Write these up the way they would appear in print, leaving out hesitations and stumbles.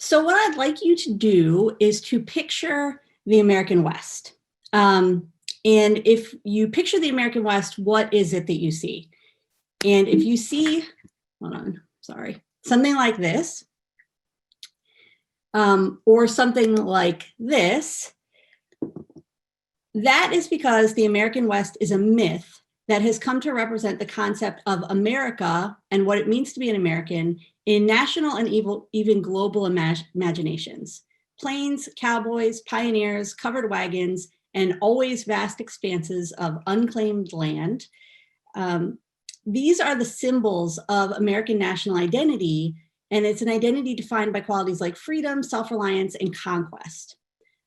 So what I'd like you to do is to picture the American West. And if you picture the American West, what is it that you see? And if you see, hold on, sorry, something like this, or something like this, that is because the American West is a myth that has come to represent the concept of America and what it means to be an American in national and even global imaginations. Plains, cowboys, pioneers, covered wagons, and always vast expanses of unclaimed land. These are the symbols of American national identity, and it's an identity defined by qualities like freedom, self-reliance, and conquest.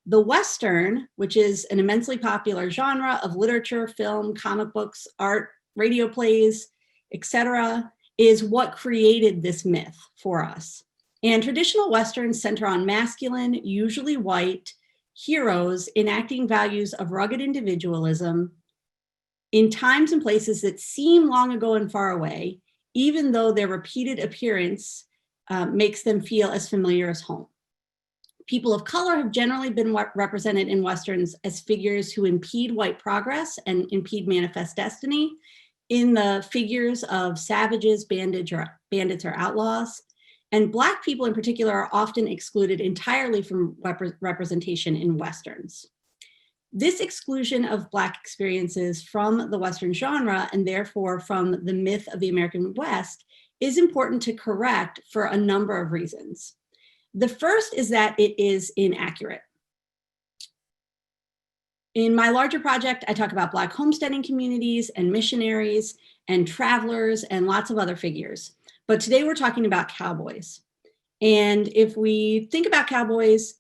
The Western, which is an immensely popular genre of literature, film, comic books, art, radio plays, etc., is what created this myth for us. And traditional Westerns center on masculine, usually white, heroes enacting values of rugged individualism in times and places that seem long ago and far away, even though their repeated appearance makes them feel as familiar as home. People of color have generally been represented in Westerns as figures who impede white progress and impede manifest destiny in the figures of savages, bandits, or outlaws. And Black people in particular are often excluded entirely from representation in Westerns. This exclusion of Black experiences from the Western genre, and therefore from the myth of the American West, is important to correct for a number of reasons. The first is that it is inaccurate. In my larger project, I talk about Black homesteading communities and missionaries and travelers and lots of other figures. But today we're talking about cowboys. And if we think about cowboys,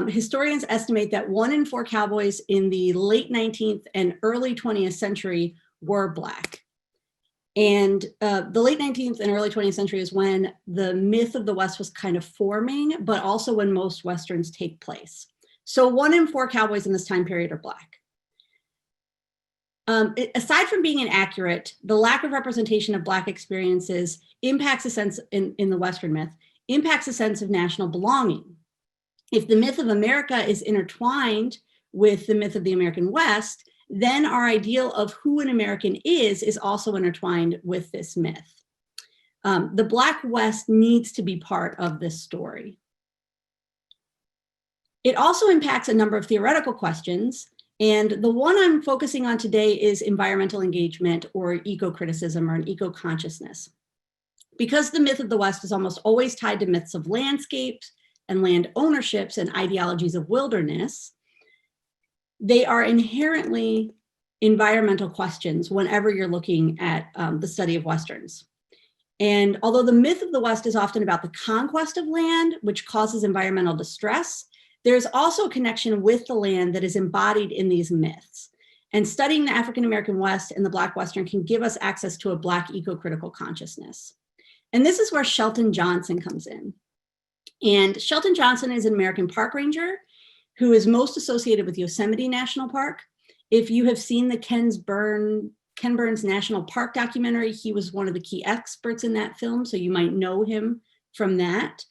historians estimate that 1 in 4 cowboys in the late 19th and early 20th century were Black. And the late 19th and early 20th century is when the myth of the West was kind of forming, but also when most Westerns take place. So 1 in 4 cowboys in this time period are Black. Aside from being inaccurate, the lack of representation of Black experiences impacts a sense in the Western myth, impacts a sense of national belonging. If the myth of America is intertwined with the myth of the American West, then our ideal of who an American is also intertwined with this myth. The Black West needs to be part of this story. It also impacts a number of theoretical questions, and the one I'm focusing on today is environmental engagement or eco-criticism or an eco-consciousness. Because the myth of the West is almost always tied to myths of landscapes and land ownerships and ideologies of wilderness, they are inherently environmental questions whenever you're looking at the study of Westerns. And although the myth of the West is often about the conquest of land, which causes environmental distress, there's also a connection with the land that is embodied in these myths. And studying the African-American West and the Black Western can give us access to a Black eco-critical consciousness. And this is where Shelton Johnson comes in. And Shelton Johnson is an American park ranger who is most associated with Yosemite National Park. If you have seen the Ken Burns National Park documentary, he was one of the key experts in that film, so you might know him from that.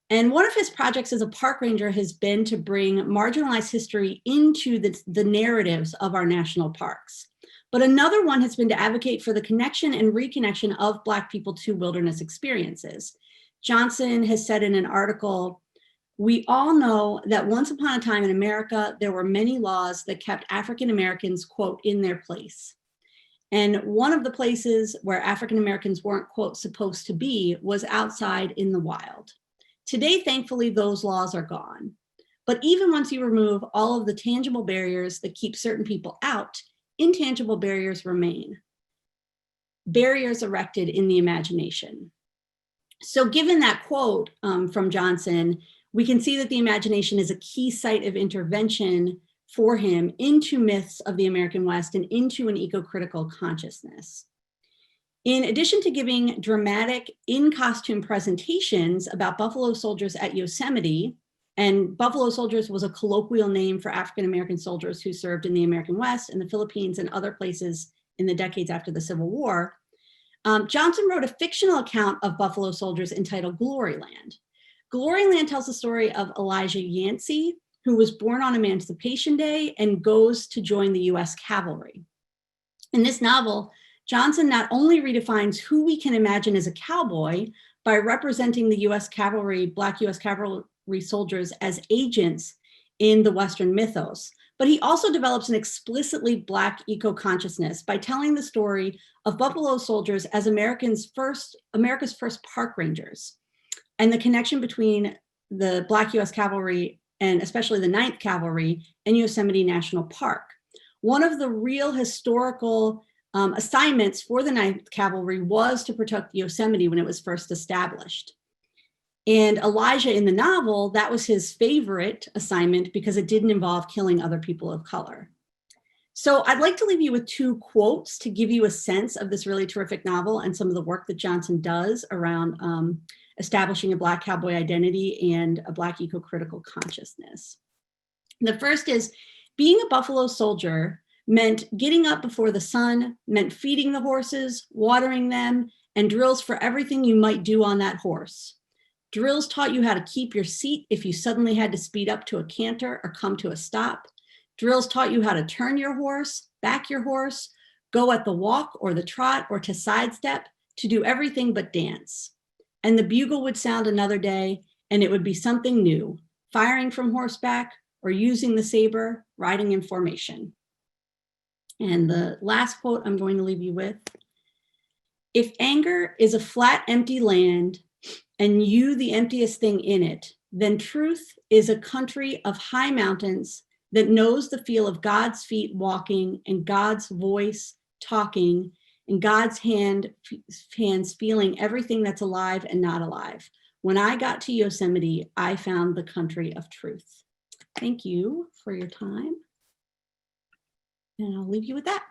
And one of his projects as a park ranger has been to bring marginalized history into the narratives of our national parks. But another one has been to advocate for the connection and reconnection of Black people to wilderness experiences. Johnson has said in an article, "We all know that once upon a time in America, there were many laws that kept African Americans, quote, in their place. And one of the places where African Americans weren't, quote, supposed to be was outside in the wild. Today, thankfully, those laws are gone. But even once you remove all of the tangible barriers that keep certain people out, intangible barriers remain. Barriers erected in the imagination." So given that quote from Johnson, we can see that the imagination is a key site of intervention for him into myths of the American West and into an eco-critical consciousness. In addition to giving dramatic in-costume presentations about buffalo soldiers at Yosemite, and buffalo soldiers was a colloquial name for African-American soldiers who served in the American West and the Philippines and other places in the decades after the Civil War, Johnson wrote a fictional account of buffalo soldiers entitled Glory Land. Glory Land tells the story of Elijah Yancey, who was born on Emancipation Day and goes to join the US Cavalry. In this novel, Johnson not only redefines who we can imagine as a cowboy by representing the US Cavalry, Black US Cavalry soldiers as agents in the Western mythos, but he also develops an explicitly Black eco-consciousness by telling the story of Buffalo soldiers as America's first park rangers, and the connection between the Black US Cavalry and especially the 9th Cavalry and Yosemite National Park. One of the real historical assignments for the 9th Cavalry was to protect Yosemite when it was first established. And Elijah in the novel, that was his favorite assignment because it didn't involve killing other people of color. So I'd like to leave you with 2 quotes to give you a sense of this really terrific novel and some of the work that Johnson does around establishing a Black cowboy identity and a Black eco-critical consciousness. The first is, being a Buffalo soldier meant getting up before the sun, meant feeding the horses, watering them, and drills for everything you might do on that horse. Drills taught you how to keep your seat if you suddenly had to speed up to a canter or come to a stop. Drills taught you how to turn your horse, back your horse, go at the walk or the trot or to sidestep, to do everything but dance. And the bugle would sound another day, and it would be something new, firing from horseback or using the saber, riding in formation. And the last quote I'm going to leave you with: if anger is a flat, empty land, and you the emptiest thing in it, then truth is a country of high mountains that knows the feel of God's feet walking and God's voice talking and God's hands feeling everything that's alive and not alive. When I got to Yosemite, I found the country of truth. Thank you for your time. And I'll leave you with that.